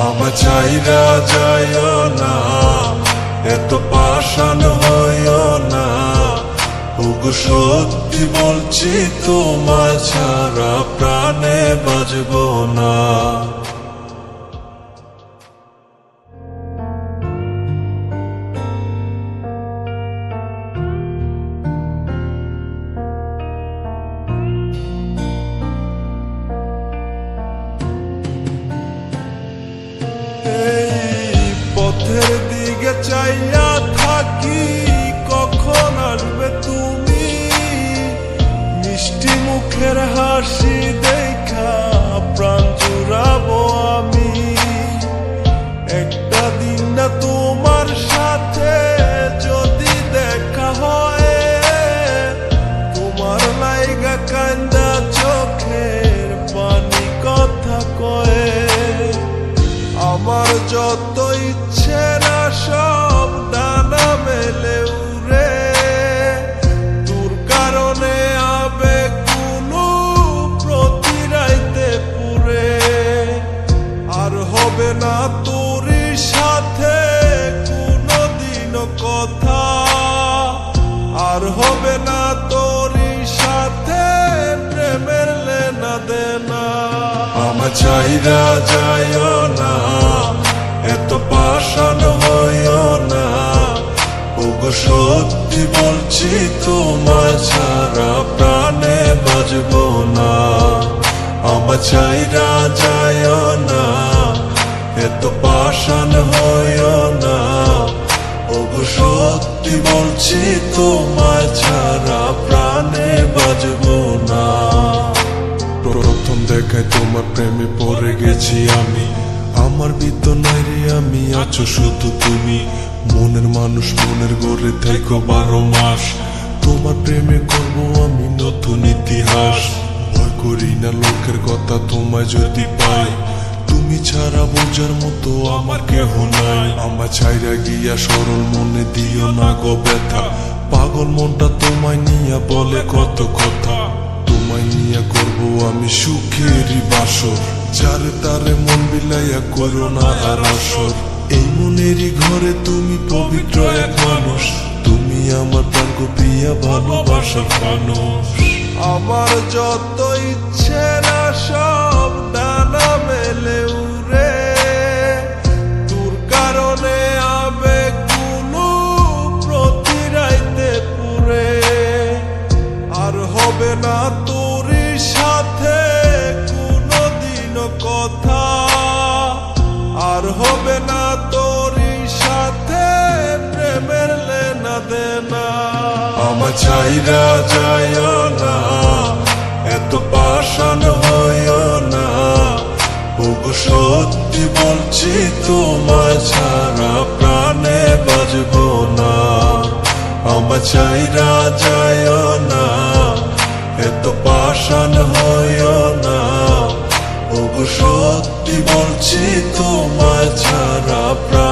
আমার চাইরা যাইও না, এত পাষাণ হইও না। ওগো সত্যি বলছি, তোমার ছাড়া প্রাণে বাঁচব না। পথের দিকে চাইয়া থাকি, কখন আসবে তুমি? মিষ্টি মুখের হাসি দেখা প্রাণ জুড়াবো আমি। একটা দিন না তোমার সাথে যদি দেখা হয়, তোমার লাইগা কান্দা চোখের পানি কথা কয়ে। আমার যত ইচ্ছে না সব ডানা মেলে উড়ে, তোর কারণে আবেগ কোনো প্রতি রাইতে পুরে। আর হবে না তোর সাথে কোনোদিনও কথা, আর হবে না তোর সাথে প্রেমের লেনা দেনা। আমার চাইরা যাইও না, এত পাষাণ হইও না। ওগো সত্যি বলছি, তোমার ছাড়া প্রাণে বাঁচব না। আমার চাইরা যাইও না, এত পাষাণ হইও না। ওগো সত্যি বলছি, তোমার ছাড়া প্রাণে বাঁচব না। প্রথম দেখায় তোমার প্রেমে পড়ে গেছি আমি। আমার ভিতর নাই রে আমি, আছো শুধু তুমি। মনের মানুষ মনের গড়ে থেকো 12 মাস। তোমার প্রেমে করব আমি নতুন ইতিহাস। ভয় করি না লোকের কথা, তোমায় যদি পাই। তুমি ছাড়া বোঝার মতো আমার কেহ নাই। আমার ছাইরা গিয়া সরল মনে দিও না গো ব্যথা। পাগল মনটা তোমায় নিয়া বলে কত কথা। তোমায় নিয়া করবো আমি সুখেরই বাসর। যারে তারে মন বিলাইয়া করো না আর আসর। এই মনেরই ঘরে তুমি পবিত্র এক মানুষ। তুমি আমার প্রাণ গো প্রিয়া ভালোবাসার মানুষ। আমার যত ইচ্ছে না সব ডানা মেলে উড়ে, তোর কারণে আবেগ কোনো প্রতি রাইতে পুরে। আর হবে না তোর সাথে কোনোদিনও কথা, আর হবে না তোর সাথে প্রেমের লেনা দেনা। আমার চাইরা যাইও না, এত পাষাণ হইও না। ওগো সত্যি বলছি, তোমার ছাড়া প্রাণে বাঁচব না। আমার চাইরা যাইও না, এত পাষাণ হইও না। ওগো সত্যি বলছি, তোমার ছাড়া প্রাণ